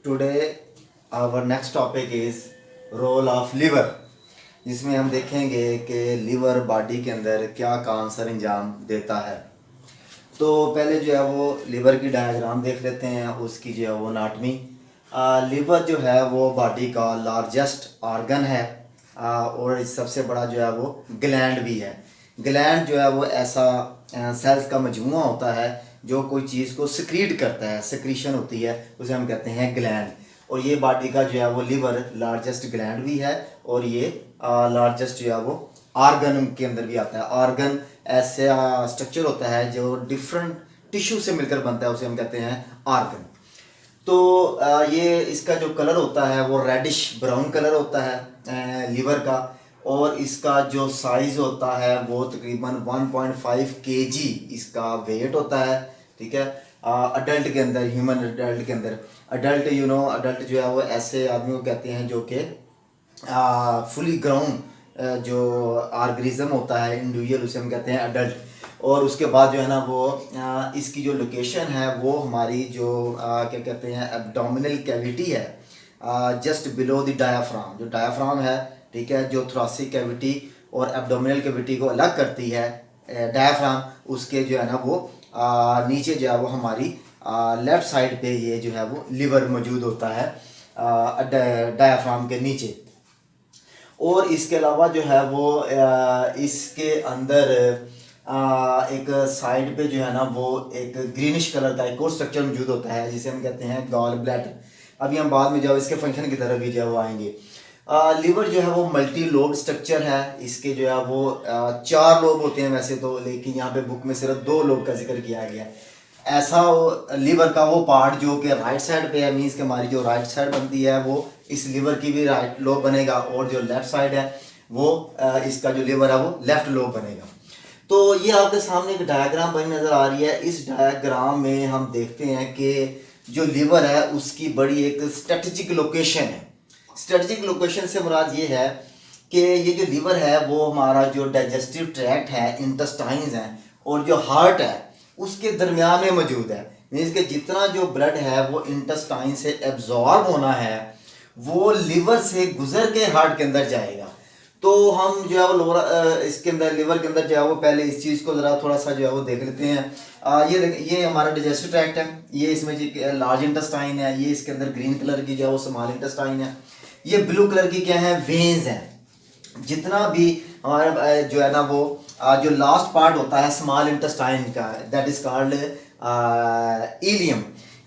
Today our next topic is role of liver, जिसमें हम देखेंगे कि लिवर बॉडी के अंदर क्या काम सर अंजाम देता है। तो पहले जो है वो लिवर की डायग्राम देख लेते हैं, उसकी जो है वो अनाटमी। लिवर जो है वो बॉडी का लार्जेस्ट ऑर्गन है, और सबसे बड़ा जो है वो ग्लैंड भी है। ग्लैंड जो है वो ऐसा सेल्स का मजमूआ होता है जो कोई चीज़ को सिक्रीट करता है, सिक्रीशन होती है, उसे हम कहते हैं ग्लैंड। और ये बॉडी का जो है वो लिवर लार्जेस्ट ग्लैंड भी है, और ये लार्जेस्ट जो है वो ऑर्गन के अंदर भी आता है। ऑर्गन ऐसा स्ट्रक्चर होता है जो डिफरेंट टिश्यू से मिलकर बनता है, उसे हम कहते हैं ऑर्गन। तो ये इसका जो कलर होता है वो रेडिश ब्राउन कलर होता है लिवर का, और इसका जो साइज होता है वो तकरीबन 1.5 केजी इसका वेट होता है। ठीक है, अडल्ट के अंदर, ह्यूमन अडल्ट के अंदर। अडल्ट अडल्ट जो है वो ऐसे आदमी को कहते हैं जो कि फुली ग्राउंड जो ऑर्गेनिज्म होता है इंडिविजुअल, उसे हम कहते हैं अडल्ट। और उसके बाद जो है ना वो इसकी जो लोकेशन है वो हमारी जो क्या कहते हैं एब्डोमिनल कैविटी है, जस्ट बिलो द डायाफ्राम। जो डायाफ्राम है, ठीक है, जो थोरेसिक कैविटी और एब्डोमिनल कैविटी को अलग करती है, डायाफ्राम, उसके जो है ना वो नीचे जो है वो हमारी लेफ्ट साइड पे ये जो है वो लिवर मौजूद होता है डायाफ्राम के नीचे। और इसके अलावा जो है वो इसके अंदर एक साइड पे जो है ना वो एक ग्रीनिश कलर का एक और स्ट्रक्चर मौजूद होता है जिसे हम कहते हैं गॉल ब्लैडर। अभी हम बाद में जो इसके फंक्शन की तरफ भी जो है वो आएंगे। लिवर जो है वो मल्टी लोब स्ट्रक्चर है। इसके जो है वो 4 लोब होते हैं वैसे तो, लेकिन यहाँ पे बुक में सिर्फ 2 लोब का जिक्र किया गया है। ऐसा लिवर का वो पार्ट जो कि राइट साइड पे है, मीन्स कि हमारी जो राइट साइड बनती है वो इस लिवर की भी राइट लोब बनेगा, और जो लेफ्ट साइड है वो इसका जो लिवर है वो लेफ्ट लोब बनेगा। तो ये आपके सामने एक डायग्राम बनी नज़र आ रही है। इस डायग्राम में हम देखते हैं कि जो लिवर है उसकी बड़ी एक स्ट्रेटजिक लोकेशन है। स्ट्रेटजिक लोकेशन से मुराद ये है कि ये जो लिवर है वो हमारा जो डाइजेस्टिव ट्रैक्ट है, इंटेस्टाइन्स हैं, और जो हार्ट है उसके दरमियान में मौजूद है। मीन्स कि जितना जो ब्लड है वो इंटेस्टाइन से एब्जॉर्ब होना है वो लिवर से गुजर के हार्ट के अंदर जाएगा। तो हम जो है वो लोअर इसके अंदर लिवर के अंदर जो है वो पहले इस चीज़ को ज़रा थोड़ा सा जो है वो देख लेते हैं। ये हमारा डाइजेस्टिव ट्रैक्ट है, ये इसमें जो लार्ज इंटेस्टाइन है, ये इसके अंदर ग्रीन कलर की जो है वो स्मॉल इंटेस्टाइन है, ये ब्लू कलर की क्या है, वेन्स हैं। जितना भी हमारा जो है ना वो जो लास्ट पार्ट होता है स्मॉल इंटेस्टाइन का, that is called ileum.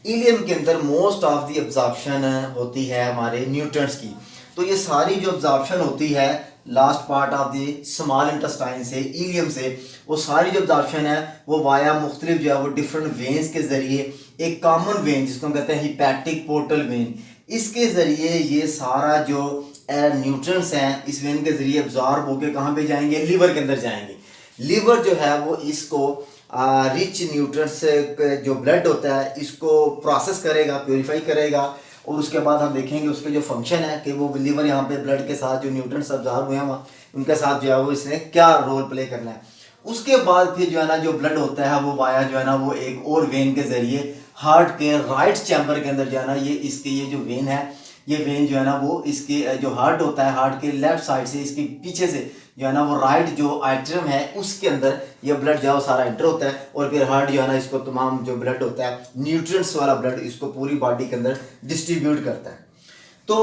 Ileum के अंदर मोस्ट ऑफ द एब्जॉर्प्शन होती है हमारे न्यूट्रिएंट्स की। तो ये सारी जो एब्जॉर्प्शन होती है last part of the small intestine से, इलियम से, वो सारी जो एब्जॉर्प्शन है वो वाया मुख्तलिफ जो है वो डिफरेंट वेन्स के जरिए, एक कॉमन वेन जिसको हम कहते हैं हिपैटिक पोर्टल वेन, इसके ज़रिए ये सारा जो न्यूट्रिएंट्स हैं इस वेन के ज़रिए एब्जॉर्ब होकर कहाँ पे जाएंगे, लिवर के अंदर जाएंगे। लिवर जो है वो इसको रिच न्यूट्रिएंट्स जो ब्लड होता है इसको प्रोसेस करेगा, प्योरीफाई करेगा, और उसके बाद हम देखेंगे उसके जो फंक्शन है कि वो लिवर यहाँ पे ब्लड के साथ जो न्यूट्रिएंट्स एब्जॉर्ब हुए हैं उनके साथ जो है वो इसने क्या रोल प्ले करना है। उसके बाद फिर जो है ना जो ब्लड होता है वो वाया जो है ना वो एक और वेन के ज़रिए हार्ट के राइट चैम्बर के अंदर जो है ना ये इसके ये जो वेन है, ये वेन जो है ना वो इसके जो हार्ट होता है हार्ट के लेफ्ट साइड से, इसके पीछे से जो है ना वो राइट जो आइट्रम है उसके अंदर ये ब्लड जो है वो सारा एंटर होता है, और फिर हार्ट जो है ना इसको तमाम जो ब्लड होता है न्यूट्रिएंट्स वाला ब्लड इसको पूरी बॉडी के अंदर डिस्ट्रीब्यूट करता है। तो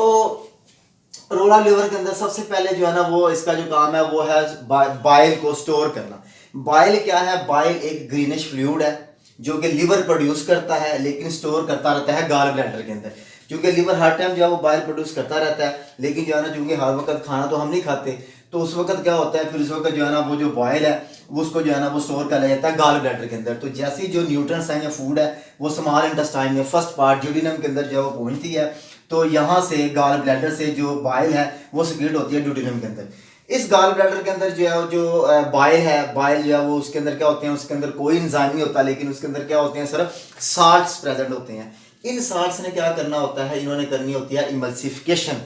रोला लिवर के अंदर सबसे पहले जो है ना वो इसका जो काम है वो है बाइल को स्टोर करना। बाइल क्या है, बाइल एक ग्रीनिश फ्लूइड है जो कि लिवर प्रोड्यूस करता है लेकिन स्टोर करता रहता है गॉल ब्लैडर के अंदर। क्योंकि लिवर हर टाइम जो है वो बाइल प्रोड्यूस करता रहता है, लेकिन जो है ना चूंकि हर वक्त खाना तो हम नहीं खाते, तो उस वक्त क्या होता है, फिर उस वक्त जो है ना वो जो बॉयल है वो उसको जो है ना वो स्टोर कर लिया जाता है गॉल ब्लैडर के अंदर। तो जैसी जो न्यूट्रिएंट्स हैं या फूड है वो स्मॉल इंटेस्टाइन में फर्स्ट पार्ट ड्यूडेनम के अंदर जो है वो पहुंचती है, तो यहाँ से गॉल ब्लैडर से जो बाइल है वो सिक्रीट होती है ड्यूडेनम के अंदर। इस गॉल ब्लैडर के अंदर जो है जो बाइल है, बाइल जो है वो उसके अंदर क्या होते हैं, उसके अंदर कोई एंजाइम नहीं होता, लेकिन उसके अंदर क्या होते हैं, सिर्फ साल्ट्स प्रेजेंट होते हैं। इन साल्ट्स ने क्या करना होता है, इन्होंने करनी होती है इमल्सिफिकेशन।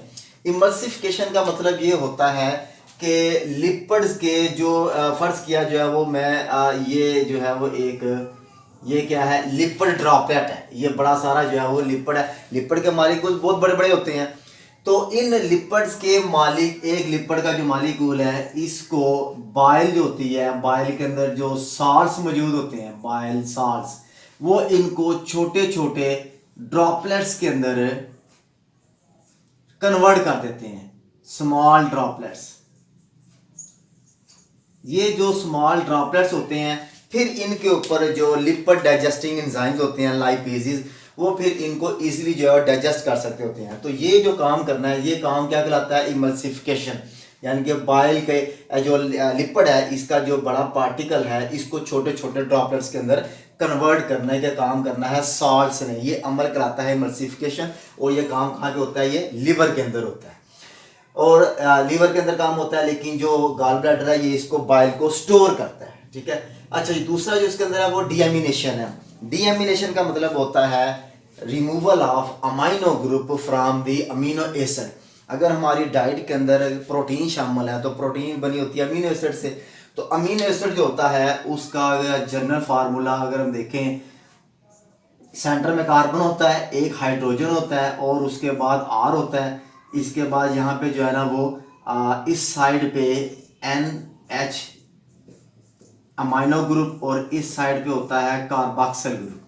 इमल्सिफिकेशन का मतलब ये होता है कि लिपिड्स के जो फर्ज किया जो है वो मैं ये जो है वो एक ये क्या है, लिपिड ड्रॉपलेट है। ये बड़ा सारा जो है वो लिपिड है। लिपिड के मालिक्यूल बहुत बड़े बड़े होते हैं। तो इन लिपिड्स के मालिक, एक लिपिड का जो मालिक्यूल है, इसको बाइल जो होती है, बाइल के अंदर जो साल्ट्स मौजूद होते हैं, बाइल साल्ट्स, वो इनको छोटे छोटे ड्रॉपलेट्स के अंदर कन्वर्ट कर देते हैं, स्मॉल ड्रॉपलेट्स। ये जो स्मॉल ड्रॉपलेट्स होते हैं, फिर इनके ऊपर जो लिपिड डाइजेस्टिंग एंजाइम्स होते हैं, लाइपेजेस, वो फिर इनको इजीली जो है डाइजेस्ट कर सकते होते हैं। तो ये जो काम करना है, ये काम क्या कहलाता है, इमल्सिफिकेशन। यानी कि बाइल के जो लिपिड है, इसका जो बड़ा पार्टिकल है, इसको छोटे छोटे ड्रॉपलेट्स के अंदर कन्वर्ट करने का काम करना है सॉल्ट्स ने। ये अमल कराता है इमल्सिफिकेशन। और ये काम कहाँ पे होता है, ये लिवर के अंदर होता है। और लीवर के अंदर काम होता है, लेकिन जो गॉल ब्लैडर है, ये इसको बाइल को स्टोर करता है। ठीक है। अच्छा, ये दूसरा जो इसके अंदर है वो डीएमिनेशन है। डीएमिनेशन का मतलब होता है removal of amino group from the amino acid. अगर हमारी डाइट के अंदर प्रोटीन शामिल है, तो प्रोटीन बनी होती है अमीनो एसिड से। तो अमीनो एसिड जो होता है, उसका जनरल फार्मूला अगर हम देखें, सेंटर में कार्बन होता है, एक हाइड्रोजन होता है, और उसके बाद आर होता है। इसके बाद यहाँ पे जो है ना वो इस साइड पे NH अमाइनो ग्रुप, और इस साइड पे होता है कार्बोक्सिल ग्रुप।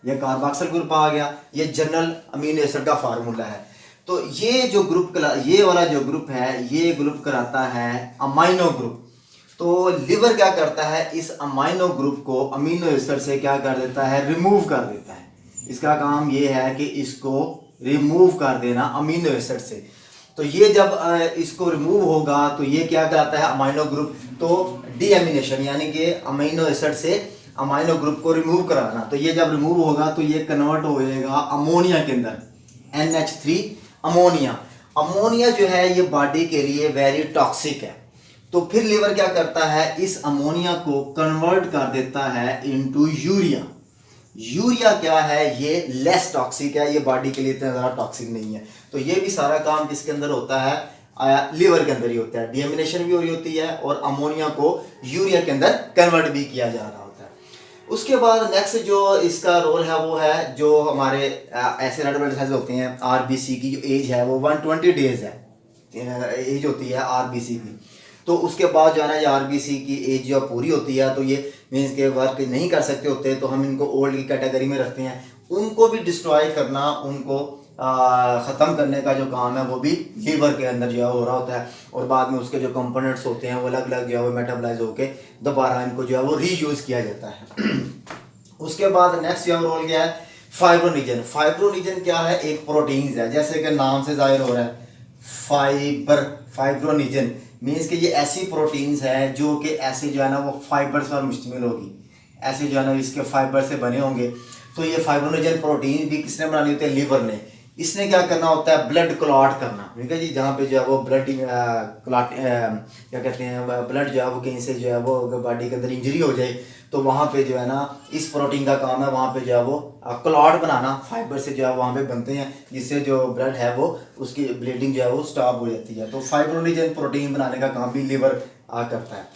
ये कार्बोक्सिल ग्रुप आ गया। ये जनरल अमीनो एसिड का फार्मूला है। तो ये जो ग्रुप, ये वाला जो ग्रुप है, ये ग्रुप कराता है अमाइनो ग्रुप। तो लिवर क्या करता है, इस अमाइनो ग्रुप को अमीनो एसिड से क्या कर देता है, रिमूव कर देता है। इसका काम ये है कि इसको रिमूव कर देना अमीनो एसिड से। तो ये जब इसको रिमूव होगा, तो ये क्या कहता है, अमाइनो ग्रुप। तो डीएमिनेशन, यानी कि अमीनो एसिड से अमाइनो ग्रुप को रिमूव कराना। तो ये जब रिमूव होगा, तो ये कन्वर्ट हो जाएगा अमोनिया के अंदर, NH3 अमोनिया। अमोनिया जो है, ये बॉडी के लिए वेरी टॉक्सिक है। तो फिर लिवर क्या करता है, इस अमोनिया को कन्वर्ट कर देता है इनटू यूरिया। यूरिया क्या है, ये लेस टॉक्सिक है, ये बॉडी के लिए इतना ज़्यादा टॉक्सिक नहीं है। तो ये भी सारा काम किसके अंदर होता है, लिवर के अंदर ही होता है। डीएमिनेशन भी हो रही होती है, और अमोनिया को यूरिया के अंदर कन्वर्ट भी किया जा रहा होता है। उसके बाद नेक्स्ट जो इसका रोल है, वो है जो हमारे ऐसे रेड ब्लड सेल्स होते हैं, RBC की जो एज है वो 120 डेज है, एज होती है RBC की। तो उसके बाद जो है ना, ये RBC की एज जो पूरी होती है, तो ये मीन्स के वर्क नहीं कर सकते होते, तो हम इनको ओल्ड की कैटेगरी में रखते हैं। उनको भी डिस्ट्रॉय करना, उनको ख़त्म करने का जो काम है, वो भी लीवर के अंदर जो है हो रहा होता है। और बाद में उसके जो कंपोनेंट्स होते हैं, वो अलग अलग जो है वो मेटाबलाइज होकर दोबारा इनको जो है वो रीयूज़ किया जाता है। उसके बाद नेक्स्ट जो रोल क्या है, फाइब्रोनिजन। फाइब्रोनिजन क्या है, एक प्रोटीन है, जैसे कि नाम से जाहिर हो रहा है, फाइब्रोनिजन मीन्स कि ये ऐसी प्रोटीन्स हैं जो कि ऐसे जो है ना वो फाइबर्स पर मुश्तमिल होगी, ऐसे जो है ना इसके फाइबर से बने होंगे। तो ये फाइब्रोनिजन प्रोटीन भी किसने बनानी होती है, लिवर ने। इसने क्या करना होता है, ब्लड क्लॉट करना। ठीक है जी, जहाँ पे जो है वो ब्लड क्लॉट क्या कहते हैं, ब्लड जो है वो कहीं से जो है वो बॉडी के अंदर इंजरी हो जाए, तो वहाँ पे जो है ना इस प्रोटीन का काम है, वहाँ पे जो है वो क्लॉट बनाना, फाइबर से जो है वहाँ पे बनते हैं, जिससे जो ब्लड है वो उसकी ब्लीडिंग जो है वो स्टॉप हो जाती है। तो फाइब्रोनिजन प्रोटीन बनाने का काम भी लिवर करता है।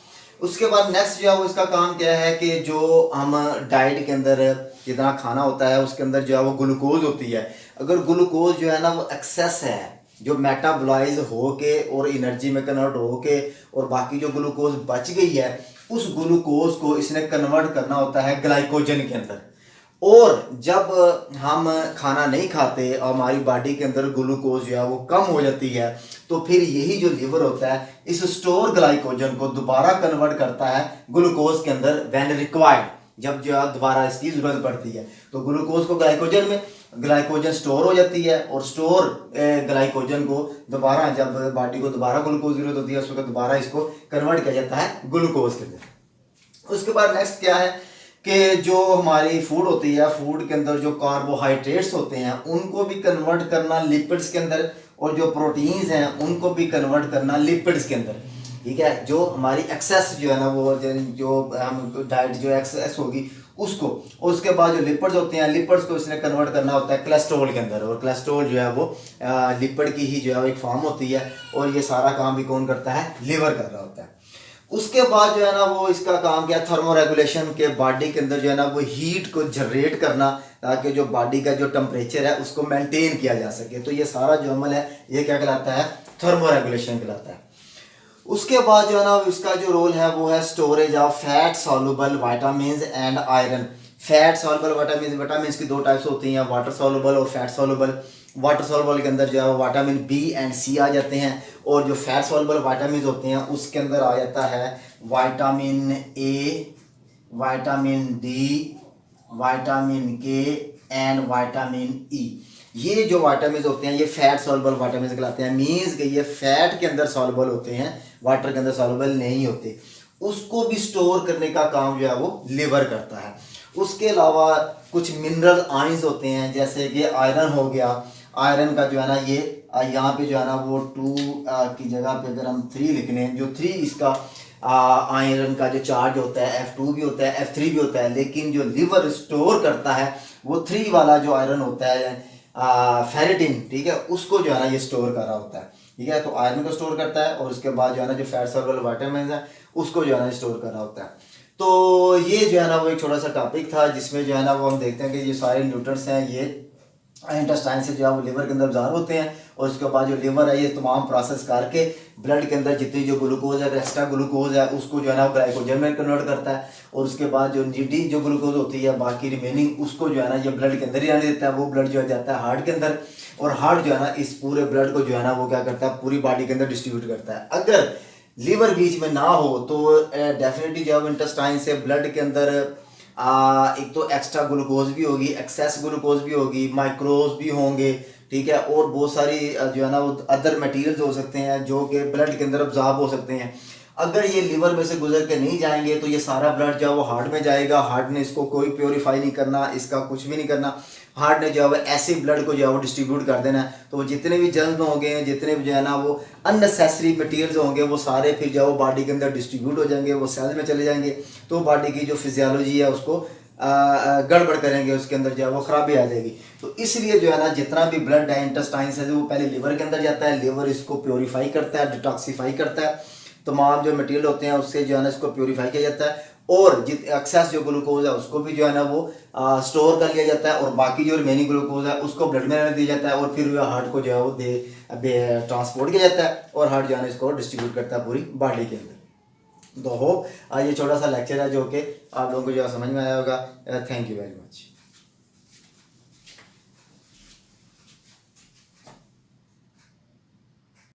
उसके बाद नेक्स्ट जो है वो इसका काम क्या है कि जो हम डाइट के अंदर जितना खाना होता है, उसके अंदर जो है वो ग्लूकोज होती है। अगर ग्लूकोज जो है ना वो एक्सेस है, जो मेटाबॉलाइज होके और एनर्जी में कन्वर्ट होके, और बाकी जो ग्लूकोज बच गई है, उस ग्लूकोज को इसने कन्वर्ट करना होता है ग्लाइकोजन के अंदर। और जब हम खाना नहीं खाते और हमारी बॉडी के अंदर ग्लूकोज जो है वो कम हो जाती है, तो फिर यही जो लिवर होता है इस स्टोर ग्लाइकोजन को दोबारा कन्वर्ट करता है ग्लूकोज के अंदर व्हेन रिक्वायर्ड, जब जो है दोबारा इसकी जरूरत पड़ती है। तो ग्लूकोज को ग्लाइकोजन में, ग्लाइकोजन स्टोर हो जाती है, और स्टोर ग्लाइकोजन को दोबारा जब बॉडी को दोबारा ग्लूकोज जरूरत होती है, उस वक्त दोबारा इसको कन्वर्ट किया जाता है ग्लूकोज के अंदर। उसके बाद नेक्स्ट क्या है कि जो हमारी फूड होती है, फूड के अंदर जो कार्बोहाइड्रेट्स होते हैं उनको भी कन्वर्ट करना लिपिड्स के अंदर, और जो प्रोटीन्स हैं उनको भी कन्वर्ट करना लिपिड्स के अंदर। ठीक है, जो हमारी एक्सेस जो है ना वो जो हम डाइट जो एक्सेस होगी उसको, और उसके बाद जो लिपिड्स होते हैं, लिपिड्स को इसने कन्वर्ट करना होता है कोलेस्ट्रॉल के अंदर, और कोलेस्ट्रॉल जो है वो लिपिड की ही जो है एक फॉर्म होती है, और ये सारा काम भी कौन करता है, लिवर कर रहा होता है। उसके बाद जो है ना वो इसका काम क्या, थर्मो रेगुलेशन के बॉडी के अंदर जो है ना वो हीट को जनरेट करना, ताकि जो बॉडी का जो टेम्परेचर है उसको मेंटेन किया जा सके। तो ये सारा जो अमल है ये क्या कहलाता है, थर्मो रेगुलेशन कहलाता है। उसके बाद जो है ना इसका जो रोल है वो है storage of fat soluble vitamins and iron. Fat soluble vitamin, vitamin की दो टाइप्स होती हैं, वाटर सॉल्युबल और फैट सॉल्युबल। वाटर सॉल्युबल के अंदर जो है वो विटामिन बी एंड सी आ जाते हैं, और जो फैट सॉल्युबल विटामिन होते हैं उसके अंदर आ जाता है vitamin A, vitamin D, vitamin के एंड विटामिन ई। ये जो विटामिन होते हैं ये फैट सॉल्युबल विटामिन कहलाते हैं। मीन्स कि ये फैट के अंदर सॉल्युबल होते हैं, वाटर के अंदर सॉल्युबल नहीं होते। उसको भी स्टोर करने का काम जो है वो लिवर करता है। उसके अलावा कुछ मिनरल आयंस होते हैं, जैसे कि आयरन हो गया। आयरन का जो है ना ये यहाँ पे जो है ना वो 2 की जगह पे अगर हम 3 लिख लें, जो 3 इसका आयरन का जो चार्ज होता है F2 भी होता है, F3 भी होता है, लेकिन जो लिवर स्टोर करता है वो 3 वाला जो आयरन होता है फेरेटिन, ठीक है, उसको जो है ना ये स्टोर कर रहा होता है। ठीक है, तो आयरन को स्टोर करता है, और उसके बाद जो है ना जो फैट सॉल्युबल विटामिन है उसको जो है ना स्टोर कर रहा होता है। तो ये जो है ना वो एक छोटा सा टॉपिक था, जिसमें जो है ना वो हम देखते हैं कि ये सारे न्यूट्रिएंट्स हैं ये इंटेस्टाइन से जो है वो लिवर के अंदर ऑब्जॉर्ब होते हैं, और उसके बाद जो लिवर है ये तमाम प्रोसेस करके ब्लड के अंदर जितनी जो ग्लूकोज है, एक्स्ट्रा ग्लूकोज है, उसको जो है ना वो ग्लाइकोजन में कन्वर्ट करता है, और उसके बाद जो जीडी जो ग्लूकोज होती है बाकी रिमेनिंग उसको जो है ना ये ब्लड के अंदर ही रहने देता है। वो ब्लड जो है जाता है हार्ट के अंदर, और हार्ट जो है ना इस पूरे ब्लड को जो है ना वो क्या करता है, पूरी बॉडी के अंदर डिस्ट्रीब्यूट करता है। अगर लीवर बीच में ना हो तो डेफिनेटली जो है इंटेस्टाइन से ब्लड के अंदर एक तो एक्स्ट्रा ग्लूकोज भी होगी, एक्सेस ग्लूकोज भी होगी, माइक्रोज भी होंगे, ठीक है, और बहुत सारी जो है ना वो अदर मटेरियल्स हो सकते हैं जो कि ब्लड के अंदर अब्जॉर्ब हो सकते हैं। अगर ये लीवर में से गुजर के नहीं जाएंगे तो ये सारा ब्लड जो है वो हार्ट में जाएगा। हार्ट ने इसको कोई प्योरीफाई नहीं करना, इसका कुछ भी नहीं करना। हार्ट ने जो है ऐसे ब्लड को जो है वो डिस्ट्रीब्यूट कर देना है। तो जितने भी जर्म्स होंगे, जितने भी जो है ना वो अननेसेसरी मटेरियल्स होंगे, वो सारे फिर जो है वो बॉडी के अंदर डिस्ट्रीब्यूट हो जाएंगे, वो सेल में चले जाएंगे, तो बॉडी की जो फिजियोलॉजी है उसको गड़बड़ करेंगे, उसके अंदर जो है वो खराबी आ जाएगी। तो इसलिए जो है ना जितना भी ब्लड है इंटेस्टाइन से वो पहले लिवर के अंदर जाता है, लिवर इसको प्योरीफाई करता है, डिटॉक्सीफाई करता है, तमाम जो मटेरियल होते हैं उससे जो है ना इसको प्योरीफाई किया जाता है, और एक्सेस जो ग्लूकोज है उसको भी जो है ना वो स्टोर कर लिया जाता है, और बाकी जो रिमेनिंग ग्लूकोज है उसको ब्लड में रहने दिया जाता है, और फिर हार्ट को जो है वो ट्रांसपोर्ट किया जाता है, और हार्ट जो है ना इसको डिस्ट्रीब्यूट करता है पूरी बॉडी के अंदर। तो होप ये छोटा सा लेक्चर है जो कि आप लोगों को जो समझ में आया होगा। Thank you very much.